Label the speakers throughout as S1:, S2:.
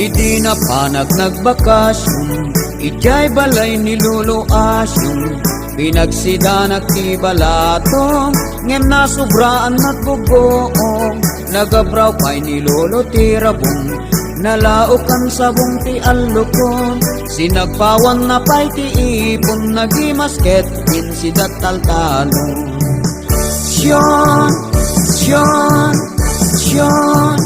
S1: Idi na panag nagbakasyon, ijay balay ni Lolo Asyong. Pinagsidanak ti balatong, ngem na sobraan nagbugoong. Nagabraw pa'y ni Lolo ti rabong, nalaokan sabong ti alukon. Sinagpawan na pa'y ti ipon, nagimasket din si dataltalong. Syon, syon, syon,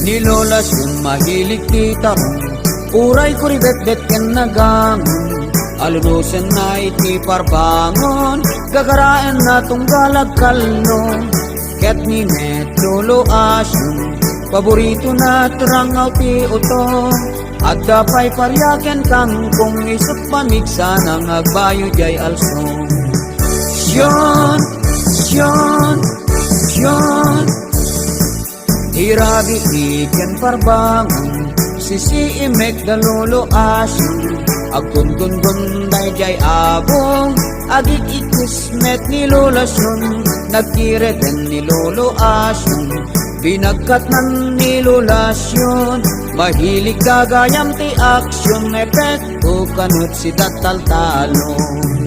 S1: ni Lola Syon mahilig ti tarong. Uray ko ribet-bet ken nagangon, alunusen na iti parbangon. Gagaraen na tunggalag kalong, ket ni Met Lolo Asyong. Paborito na terangaw ti utong, at dapay paryaken kangkong. Isot pamigsa nang agbayo jay alsong. Syon, syon, syon, irabi iken parbangon, sisi imek da Lolo Asyong. Agkundun-gunday jay abong, agig ikismet ni Lola Syon. Nagkireten ni Lolo Asyong, binagkatnan ni Lola Syon. Mahilig gagayam ti aksyon, epekto kanut si dataltalong.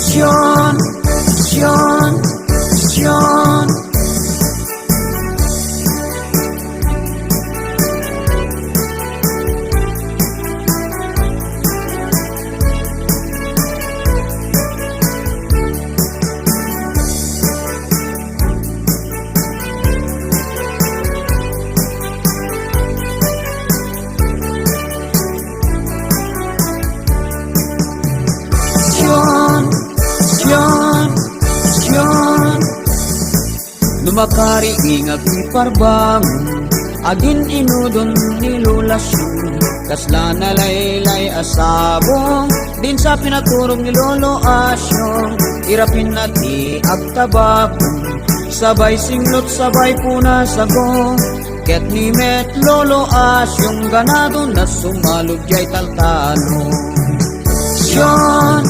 S1: Syon, syon, syon, Lumakari ingag ti parbangon, agin inudon ni Lola Syon. Kasla na laylay asabong, din sa pinaturong ni Lolo Asyong. Irapin na ti agtababong, sabay singlot sabay puna sagong. Ket ni Met Lolo Asyong, ganado na sumalog jay taltalong. Syon,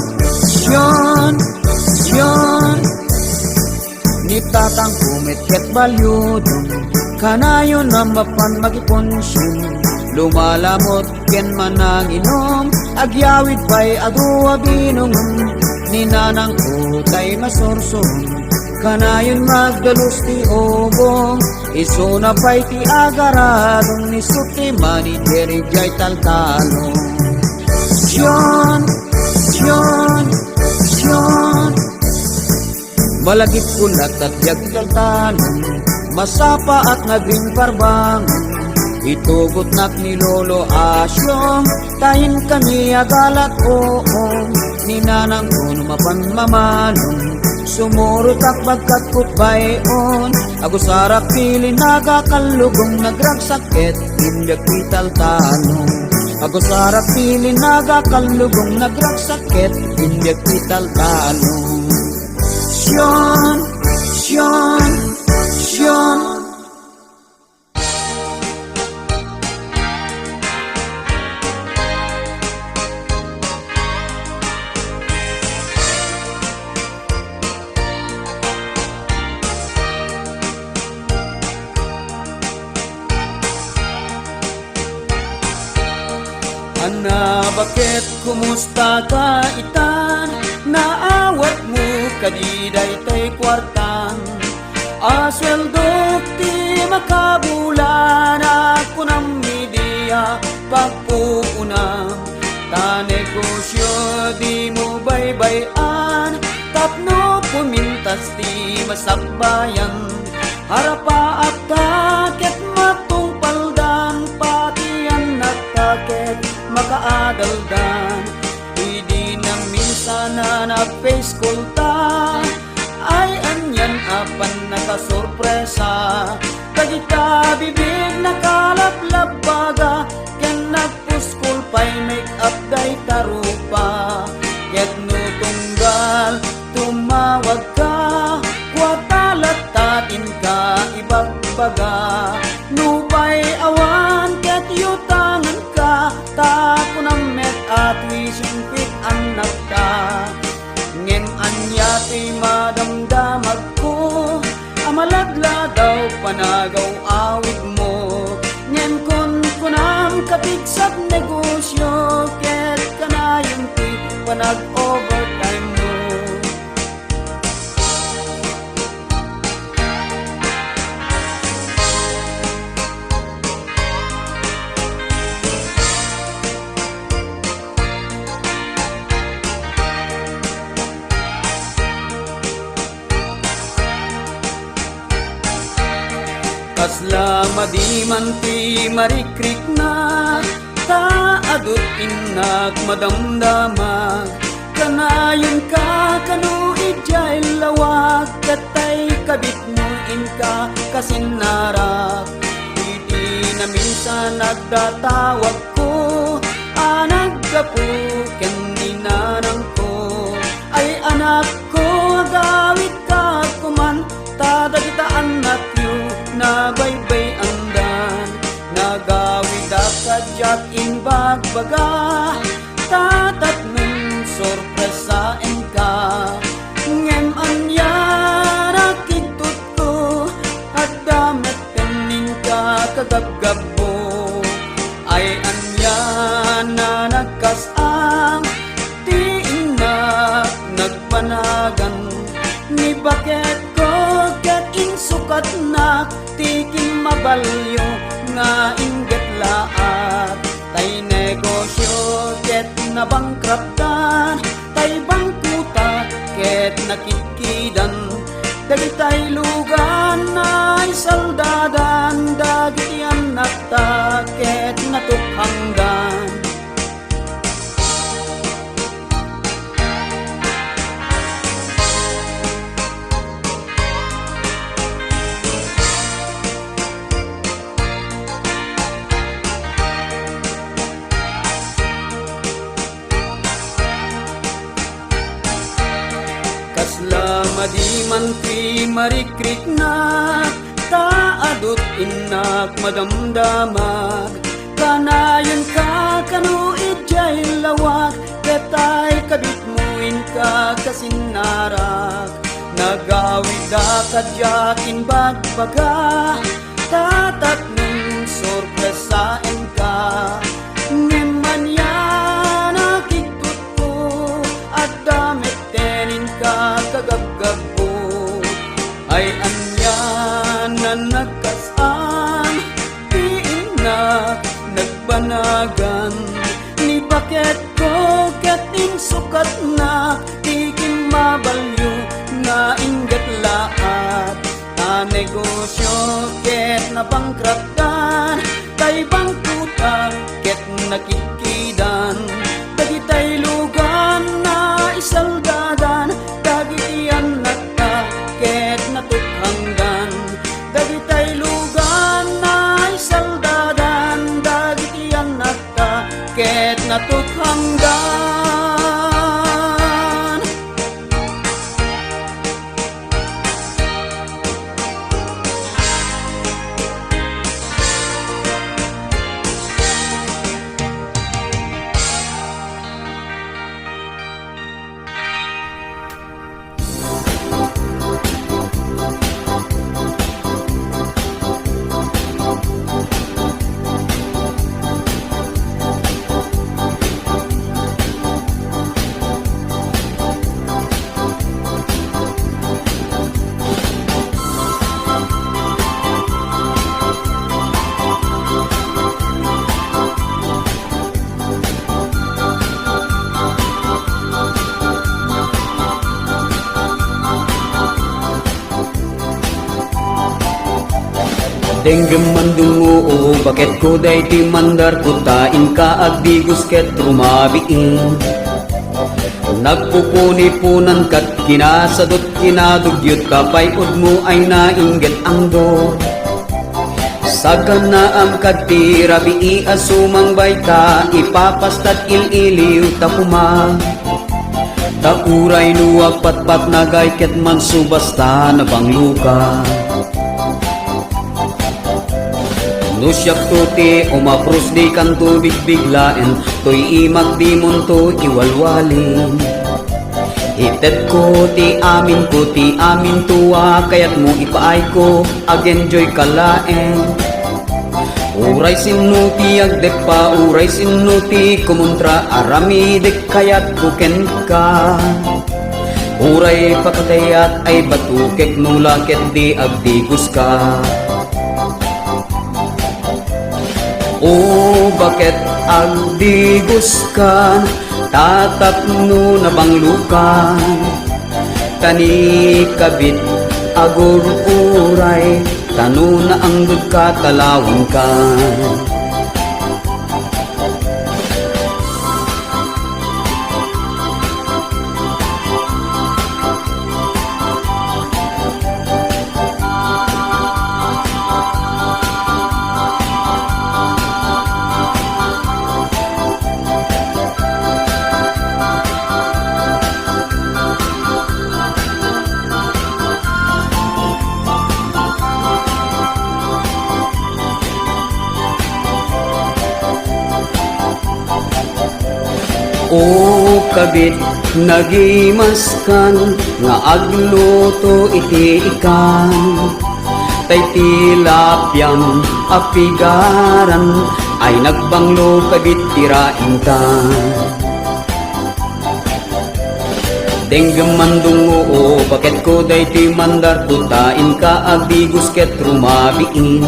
S1: syon, syon, ni tatang kumit ket balyudong, kanayon na mapan magiponsyon. Lumalamot ken manang inom, agyawid pa'y adua binungon. Ni nanang utay masorson, kanayon magdalus ti obong. Iso na pa'y ti agaradong, ni suti manager jay taltalong. Syon, syon, syon, malagip kulat at yagtaltalong, masapa at naging parbangon. Itugot nak ni Lolo Asyong, tahin kami agalat oong. Ni nanang kuno mapanmamanong, sumurot ak bagkat kutbayon. Agusarap pili nagakalugong, nagragsakit indag italtalong. Agusarap pili nagakalugong, nagragsakit indag italtalong. Syon, syon, syon, Ana, bakit kumusta ka itan? Naawat mo kadiday tay kwartan. Asweldo ti makabulan, ako ng media pagpuunang. Ta negosyo di mo baybayan, tapno pumintas ti masakbayan. Harapa at takit matungpaldan, patian at takit makaadaldan. Hindi na minsan na na-face kulta, ay anyan apan nakasurpresa. Kagita bibig nakalablab baga, yan nagpuskul pa'y make up day tarupa. Ket no tunggal tumawag ka, kwatalat tatin ka ibagbaga. Nupay awan ket yutangan ka, tako na met at wishing fit anak ka. Ngem anyati madamdamag ko, amalagla daw panagaw awit mo. Ngem kun kapigsat negosyo, ket kanayon ti panag-overtime mo. Kasla madiman ti marikrik na, taadot inak madamdamag, kanayon ka kanu ijay lawag, katay kabit mo inka kasinarak. Iti na minsan nagdatawag ko, naggapu ken ninanang ko, ay anak ko agawit ka kuman, tadagitaan at yu na baybay andan, nagawid akadyak in bagbaga, tatat nung sorpresain ka. Ngem anya nakitut ko, at damet kanin ka kagabgabo, ay anya na nagkasang, ti inak nagpanagan, ni bakit ko ket insukat na, tikim mabalyo nga inget laat, tay negosyo ket nabangkraptan, tay bangkuta ket nakitkidan, dagitay lugan na isaldadan, dagiti anak ta ket natukhanggan. Kasla madiman ti marikrik na, taadot inak madamdamag, kanayon ka kanu ijay lawak, ketay kabit mo inka kasinarak. Nagawid akadyakin bagbaga, tatat nung sorpresain ka. Ngeman yan nakikot ko, at damit tenin ka kagabgabo, ay anya na nagkasan, di inak nagbanagan, ni bakit ko ket insukat na, tikim mabalyo nga ingat laat, ta negosyo ket nabangkraptan, tay bangkuta ket nakikidan, dagitay lugan na isaldadan, dagiti anak ta ket natukhanggan, dagitay lugan na isaldadan, dagiti anak ta ket natukhanggan. Denggem mandungo, bakit ko day ti mandar kutain ka agdigos ket rumabiin. Nagpupuni-punan kat kinasadot kinadugyot kapay mo ay nainggit ang do. Sagan na am kati rabii asumang bay ka, ipapastat ililiw tapuma. Tauray nuwag patpat nagay ket man subasta na bangluka. Nusyak tuti umapros di kan tubig biglaen, to'y imag di munto iwalwalin. Itet ko ti amin tuwa, kayat mo ipaay ko ag-enjoy kalaen. Uray sinuti agdepa, uray sinuti kumuntra aramidek kayat buken ka. Uray pakatayat ay batukek nulaket di agdigos ka. O bakit agdigos ka, tatapno na banglukan. Tani kabit agur uray, tano na ang ka talawang ka. O kabit nagimaskan nga agluto iti ikan. Tay tilapyang apigaran ay nagbanglo kabit tirain ka. Denggam mandungo o bakit ko day ti mandar kutain ka agdigos ket rumabiin.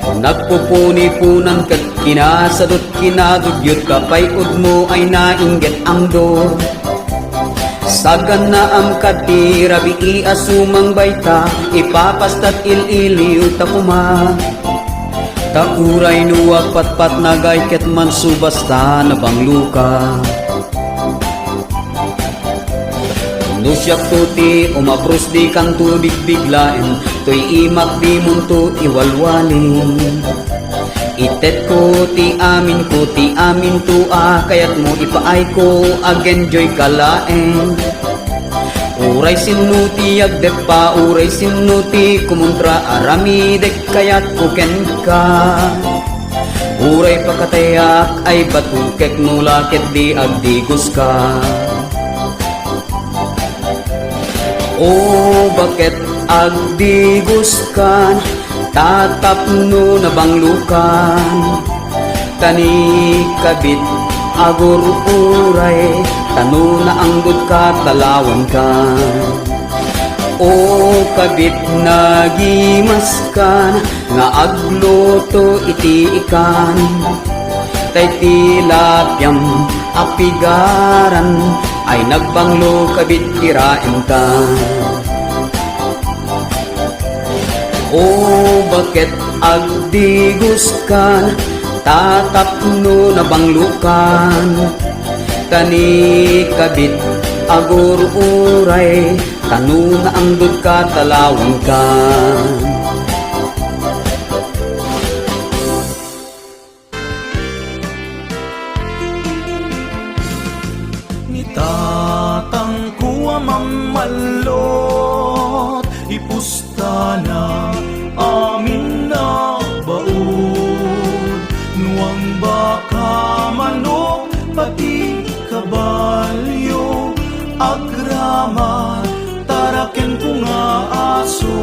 S1: Nagpupuni-punan kat kinasadot kinadugyot kapay udmo ay nainggit ang dor. Sagan na am kati rabii asumang bayta ipapastat ililiw ta kuma. Tauray nuwag patpat nagay ket man subasta na bangluka. Nusyak tuti umapros di kang tubig biglain, to'y imak di munto iwalwalin. Itet ko ti amin tu kayat mo ipaay ko ag-enjoy kalaen. Uray sinuti agdepa, uray sinuti kumuntra aramidek kayat kuken ka. Uray pakatayak ay batukek nulaket di agdigos ka. O bakit agdigos kan, tatapno na banglukan. Tani kabit agur uray, tano na anggod ka talawan ka. O kabit nagimaskan nga agluto iti ikan. Tay tilapyang apigaran ay nagbanglo kabit tirain ka. O bakit agdigos ka, tatapno na banglukan. Tani kabit agur uray, tano na anggod ka talawang ka.
S2: Tatangkuwa mamalot, ipusta na amin na baon. Nuang baka manok, pati kabalyo, agrama, taraken ko nga aso.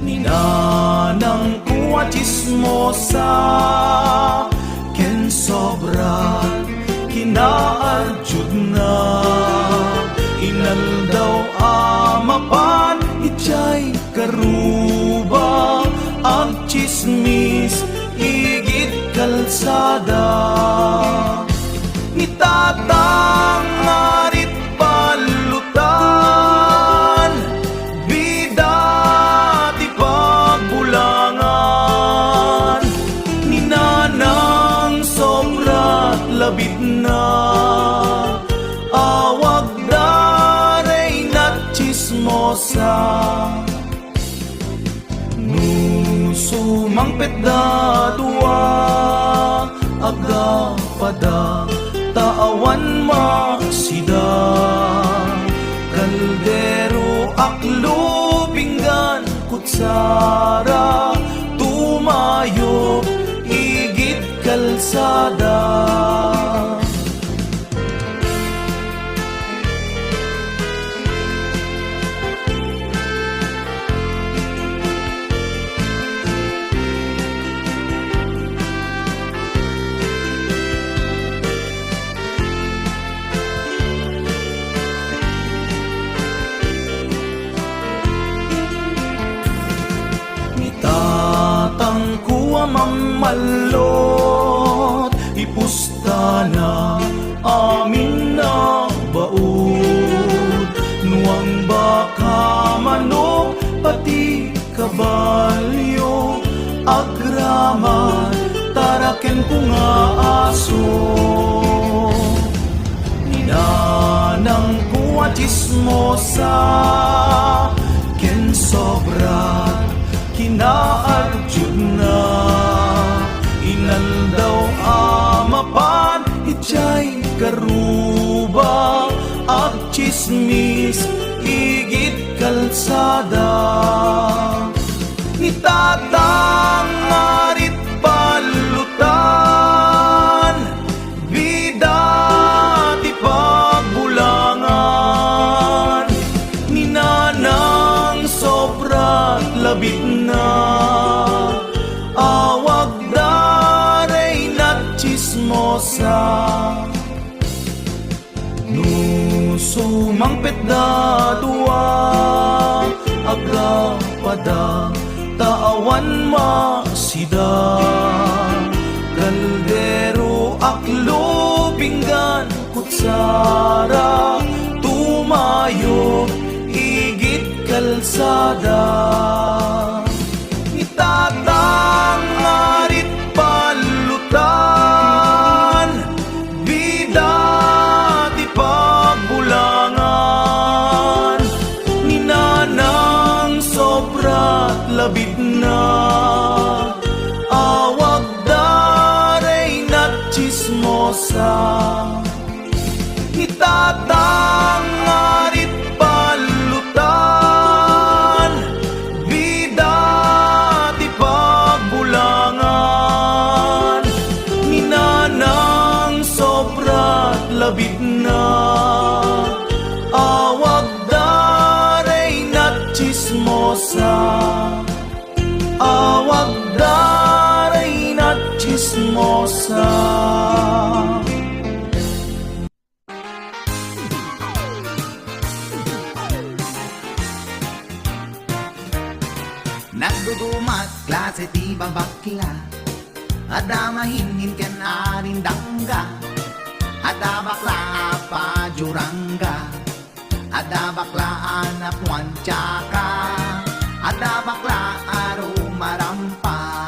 S2: Ninanang kuwa chismosa, ken sobra kinaaljud na. Inaldaw amapan ichay karuba, ang chismis igit kalsada. Ni tatang arit palutan, bida ti pagbulangan. Ni nanang sobrat labit na, awag daray na chismosa. Nusumang petdadua, aga pada taawan masida. Kaldero aklo pinggan kutsara, tumayo igit kalsada. Atang kuwa mamalot ipusta na amin na baod. Nuang baka manok pati kabalyo agraman taraken ko nga aso. Ninanang kuwa chismosa ken sobra kinaarjud na. Inan daw amapan ichay karuba at chismis igit kalsada. Ni tatang arit palutan bida ti pagbulangan. Ni nanang sobrat labit na awag daray na chismosa. Sumangpet da dua aga pada taawan masida. Kaldero aklo pinggan kutsara tumayo igit kalsada. Itatang arit palutan bida ti pagbulangan. Ninanang sobrat labit na awag daray na chismosa. Itatang arit palutan bida ti pagbulangan. Ninanang sobrat labit na awag daray na chismosa. Awag daray na chismosa.
S3: Nagdudumat klase ti babakla, ada mahingin ken arindangga, ada bakla pa jurangga, ada bakla anapuan tsaka, ada bakla arumarampa,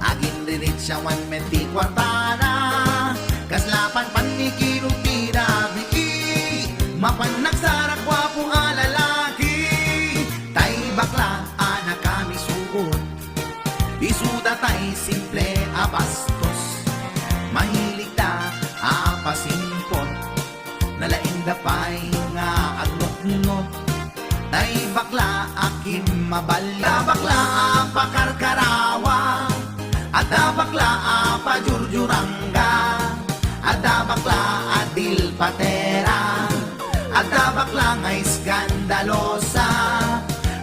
S3: agin rinit siya wan meti kwartana, kaslapan panikirupira biki, mapan nagsarak wapo alalaki, tay bakla anak kami suot, isuda tay simple abastos, mahilig ta apasimpot, nalaing dapay nga agnot-not, tay bakla akim mabalya, bakla apakarkarawa, ada bakla apajurjurangga, ada bakla adil patera, ada bakla nga iskandalosa,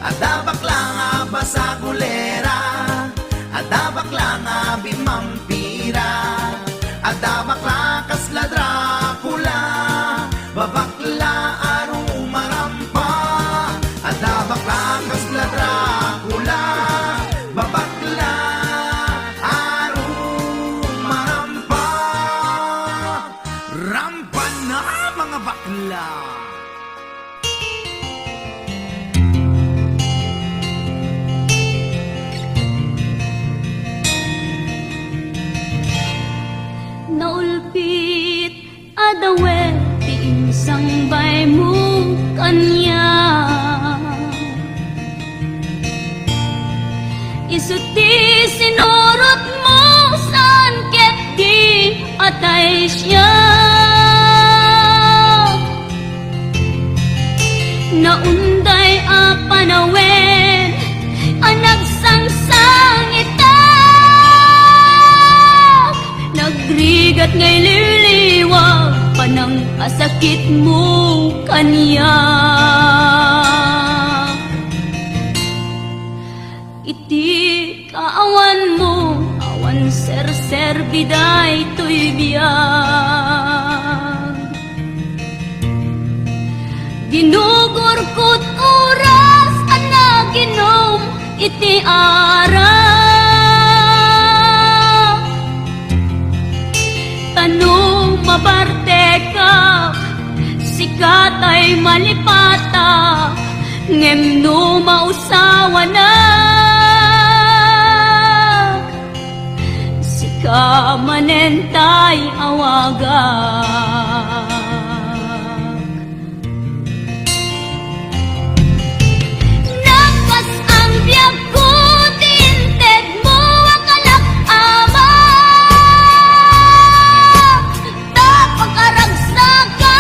S3: ada bakla nga basagulera, ada bakla nga bimampira, ada bakla kasla Dracula, babakla arumarampa, ada bakla kasla Dracula, babakla arumarampa. Rampa na mga bakla.
S4: Naulpit adawe ti insang bay mo kanya, isuti sinurot mo saan ket di atay siya, naunday a panawen anak sangsang ita, nagrigat ngay liliwag panang kasakit mo kanya. Iti kaawan mo awan ser biday to'y biyag, ginugurkot oras anak ginom iti aras, ngem no mausawa na sika manentay awaga. Nagpas ang biyag ko, tinted mo ang kalak ama. Tapagkaragsak ka,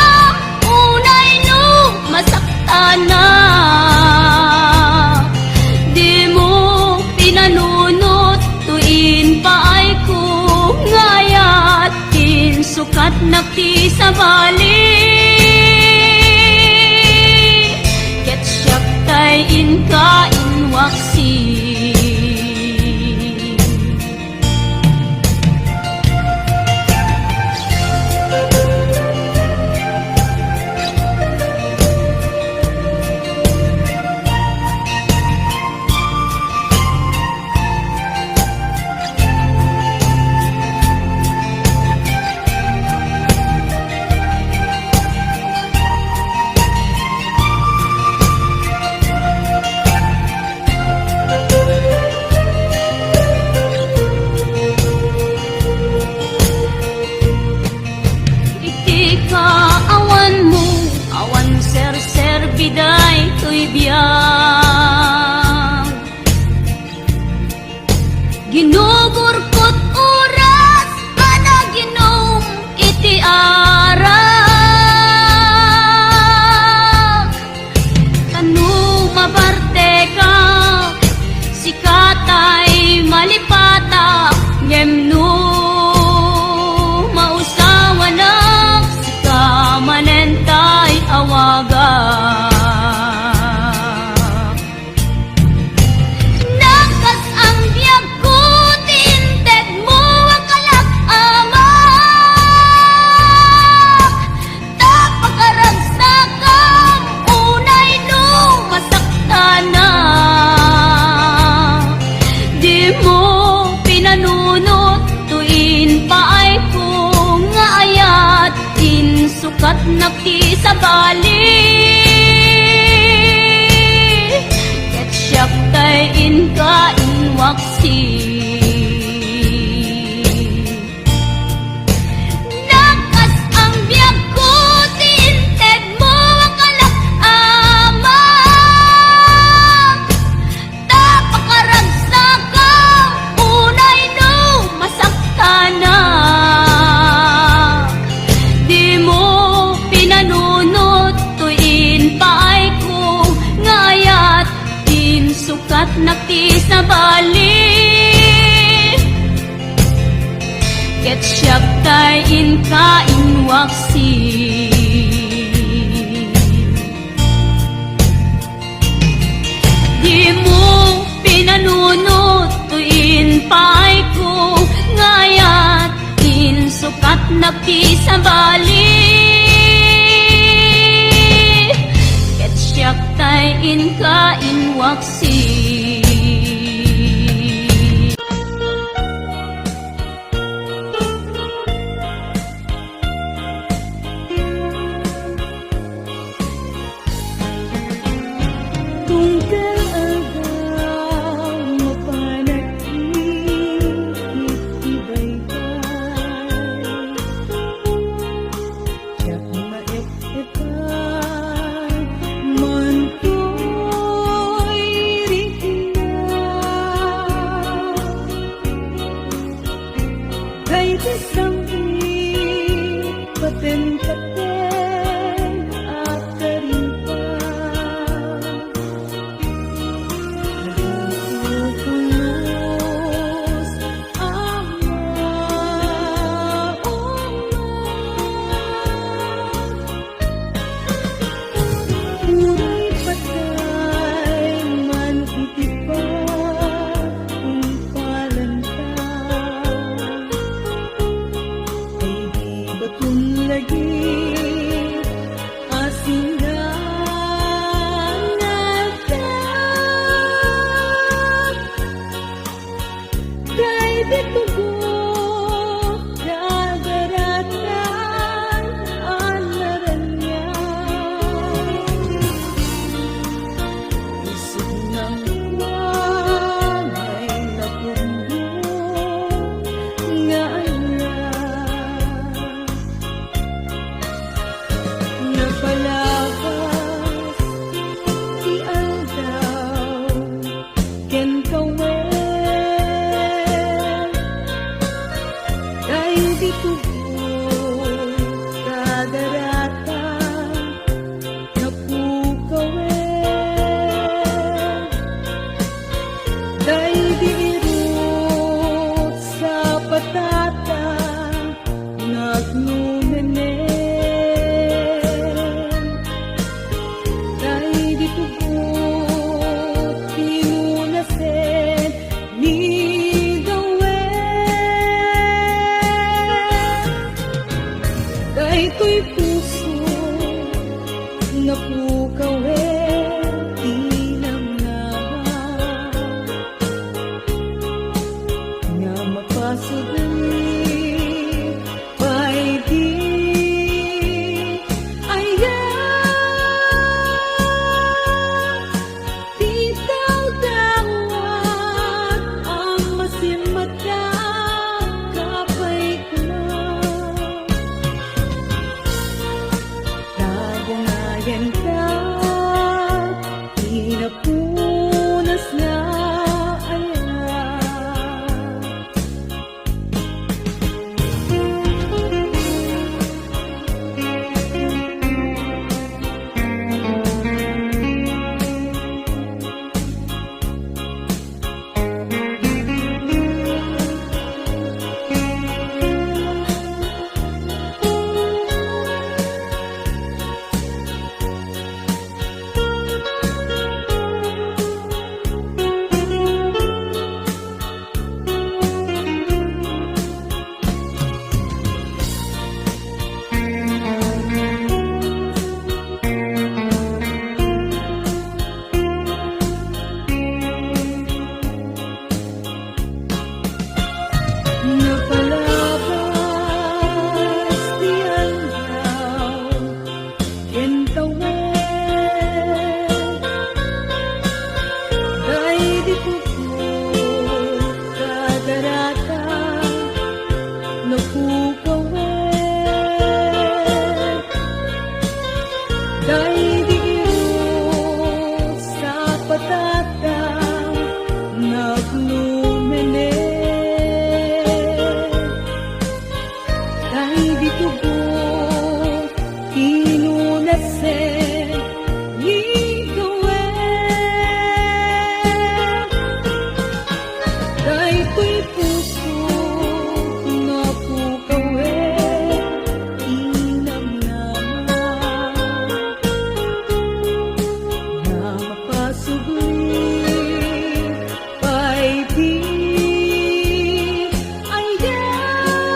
S4: unay no masakta na. Di mo pinanunot, tuin pa ay kung ngayat, sukat nakti sa bali. Ketchup tay inka inwaksi. Awan mo, awan ser biday to'y biyang ginugurkot oras, ana ginom iti arak. Kanu mabarte ka, sikatay malipata, ngem no mausawa na manentay awaga. Nagkas ang biyag ko, tinted mo ang kalak ama. Tapagkaragsak ka, unay no masakta na. Di mo pinanunot, tuin pa ay kung ayat, sukat nakti sa bali. Ketchup tay inka inwaksi. Nagkas ang biyag ko, tinted mo ang kalak ama. Tapagkaragsak ka, unay no masakta na. Di mo pinanunot, tuin pa ay kung ngayat, sukat nakti sa bali. Ketchup tay inka inwaksi. Di mo pinanunot, tuin pa ay kung ngayat, sukat nakti sa bali. Ketchup tay inka inwaksi.
S5: agnumene Kay bitugo inunase ligawe Kay ko'y puso nga pukawe na mapasubli di ayat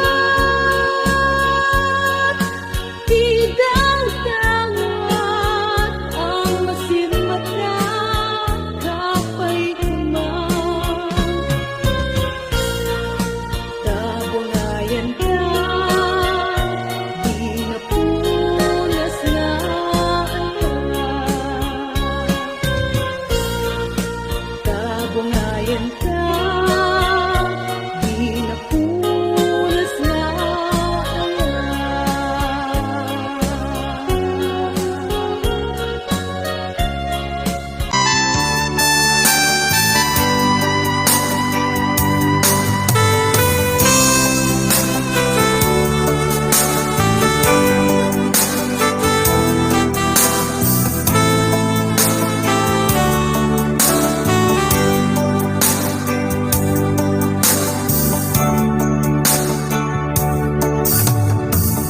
S5: Bidang-dangat ang masimmat na kapay kumang Tabungayan ka, di napunas na Tabungayan ka, di napunas na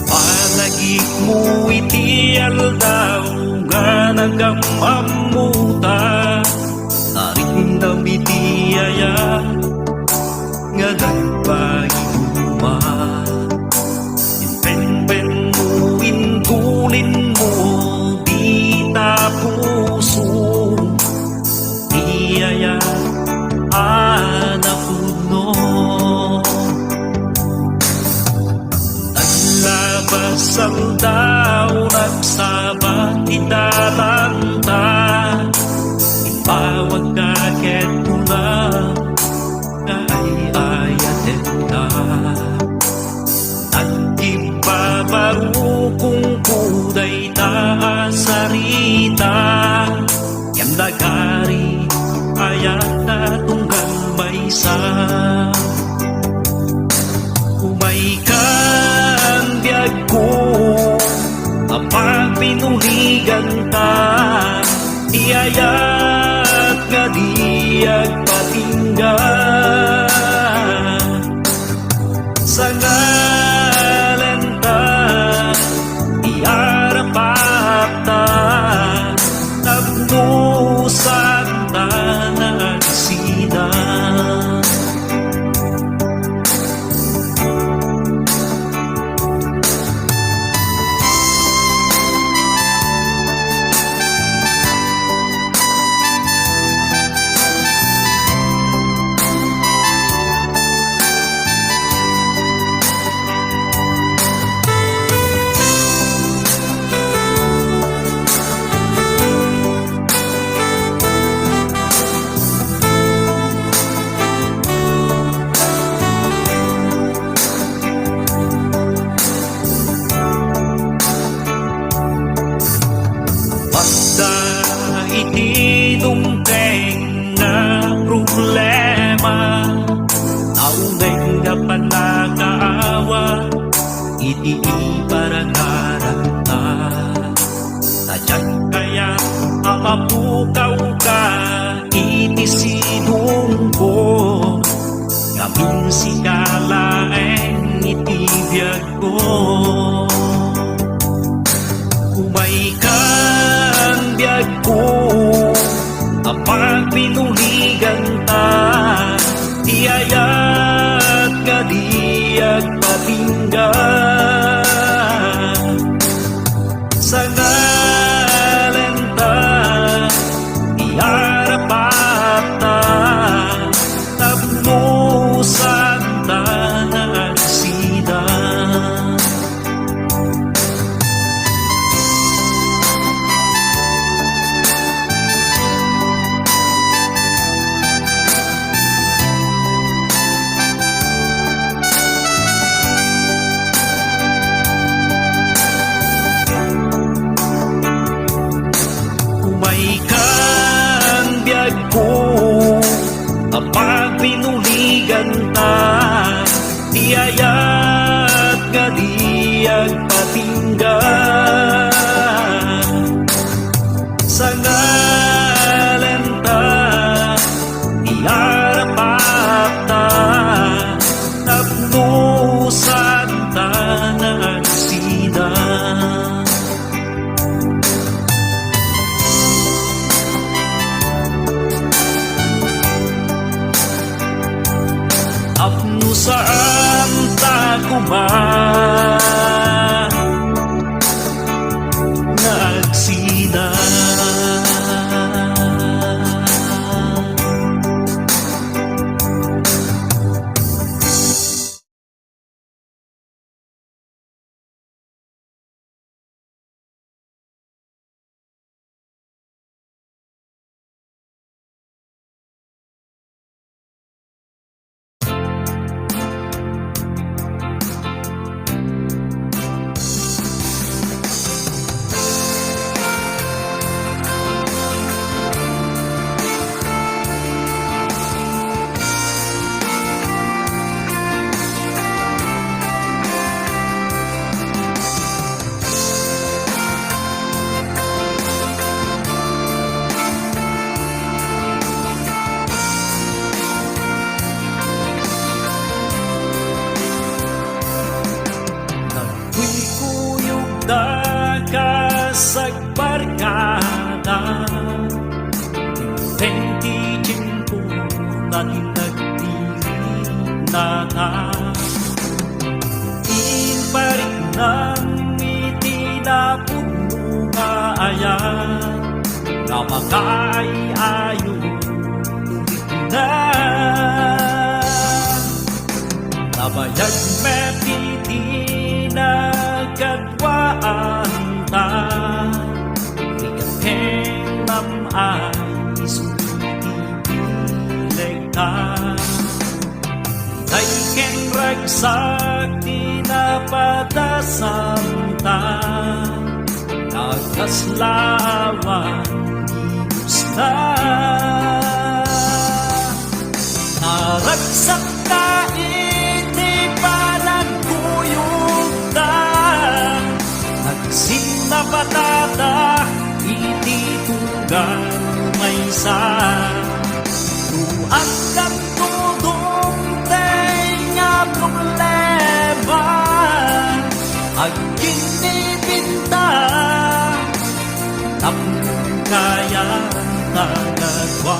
S6: Palagik mo iti aldaw nga nagamamuta Narindam iti aya nga nagpahiguma Inpenpen mo, intulin mo di tapuso Di aya anapuno Naglabas ang daw nagsabat itatanta Impawag ka ket mula na ay ayatet na Nagkipabaro kung kuday taasarita Yan nagari ayat na tunggal maysa Umaikan biyag ko Apang pinuligan ta Iyayat nga diyag patinggan Sa ngalan ta Iarapat ta Nagnusan ta nagsinan iti dumteng na problema Nauneng nga panakaawa iti iparangaran ta Tadyak kaya aapukaw ka iti sinungko Gamin si kalaeng iti biyag ko Umaikan biyag ko Apang pinuligan ta Iyayat nga diyag patinggan Sa ngalan ta Iarapat ta Tapnusan ta nagsidan pinuligan ta, tiyayat nga diyag patinggan. Sa ngalan ta, tiyarapat ta, tapnusan ta ng sida. Apno saan ta kuman nagsina. Sagbarkada Tenti jingko natin nagpili na ta Inparik ng itinapong nga ayan Na makaayayo tuwid na Nabayag mepiti na kadwaan ta Rikateng nam ay sumitipilig ta Itay ken ragsak tinapatasan ta Nagaslawan Diyos na Naragsak ka Sinapatata iti tunggal may sa tuang kang tudong nga problema aging nibinta tapong kaya tagagwa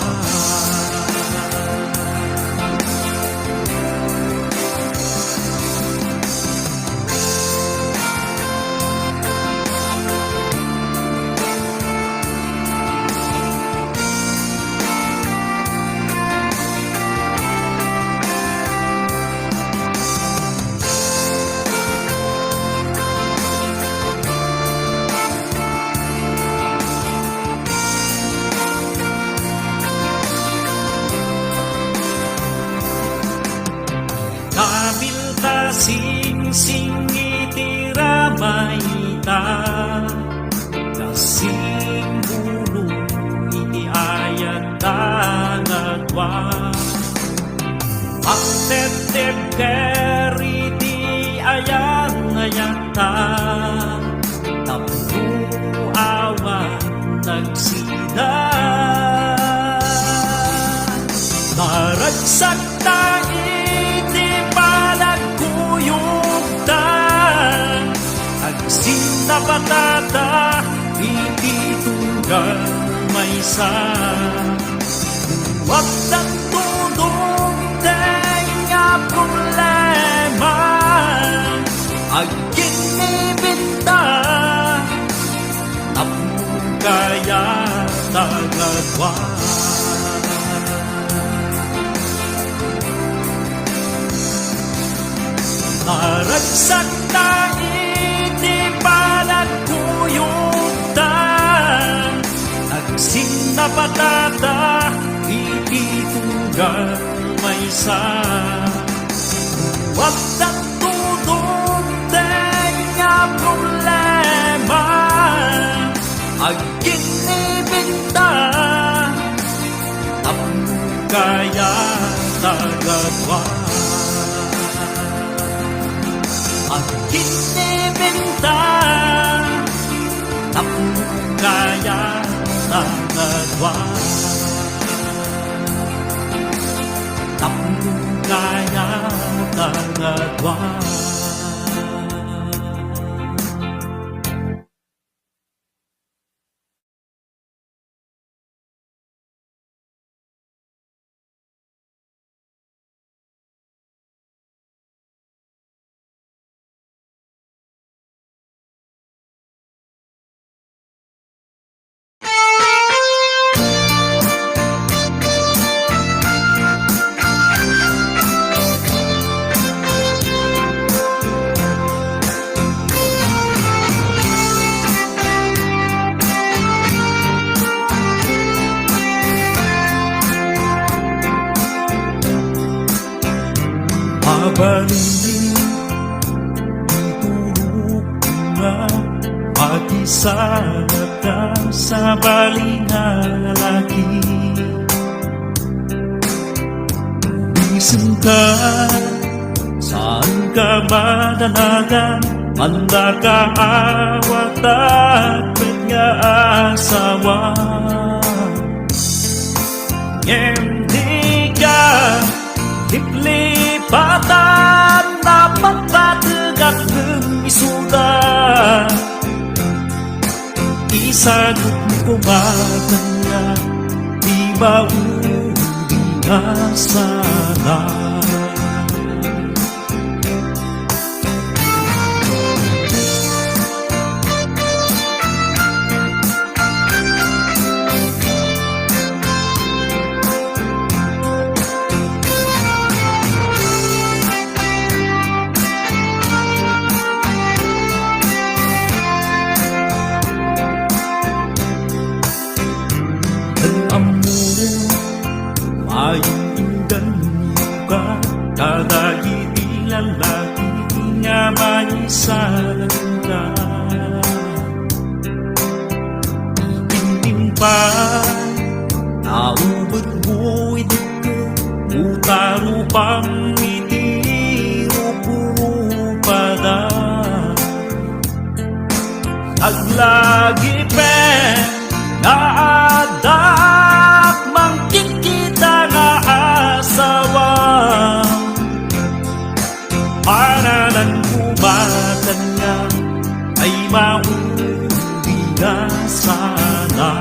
S6: Sing-sing itiramay ta Kasing bulu iti ayat tangadwa Aktetep keriti ayang-ayang ta Tapno awan nagsida Naragsak ta Sinapatata iti tunggal may sa Huwag ng tudong nga problema Aging nibinta Tapong kaya tagagwa Naragsak na Sinapatata iti tunggal may sa Huwag ng tudong nga problema Aging nibinta Tapong kaya tagadwa at kinibenta tapong kaya tagadwa tapong kaya tagadwa. Mabalingin, itulog na mag-isa ka sa balingan lalaki. Gising ka, saan ka madalagan, manda ka awat at pag-aasawa. Hindi ka liplipatan na pagpatagak ng isuda. Isagot ko ba kanya, di ba uwi na sana? Mayindan ka, kada lalaki nga may isalan ka. Itintim pa, naubot mo ito, utaro pang itiro puro pada. Naglagi pa, naadak mangkin kita nga asawa. Para lang kumatan nga ay mauwi na sana.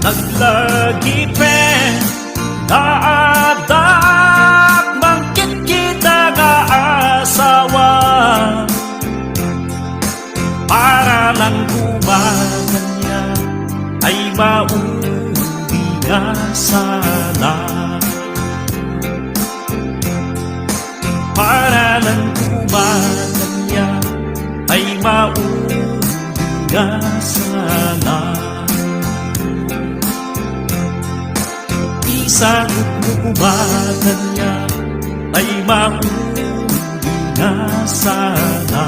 S6: Naglagi pa, naadak mangkit kita nga asawa. Para lang kumagan niya ay mauwi na sana. Para lang kumagan niya ay mauwi na sana. Isagot mo kumatan niya ay mauwi na sana.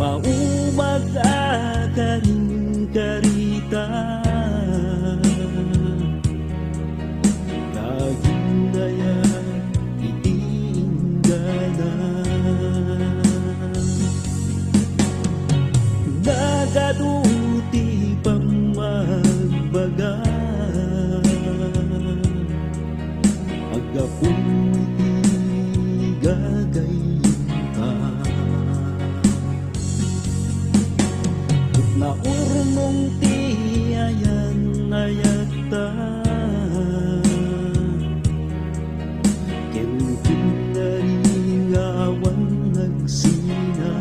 S6: maumag akaring karita laging daya itinggana nagaduti pang magbaga agaputi gagayta na urmong ti ayan ayata kentin na rin awan nagsina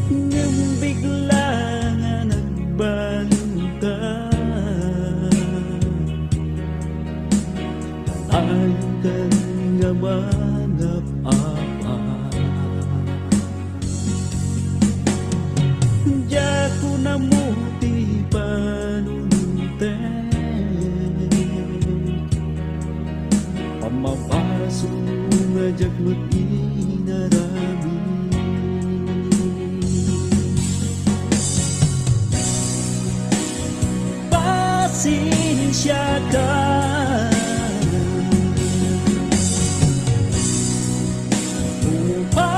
S6: nang bigla nga nagbalita tayo kan nga manap apa Jaku namuti panunte Pamapaso ngajak mag-inarami Pasensya ka Upang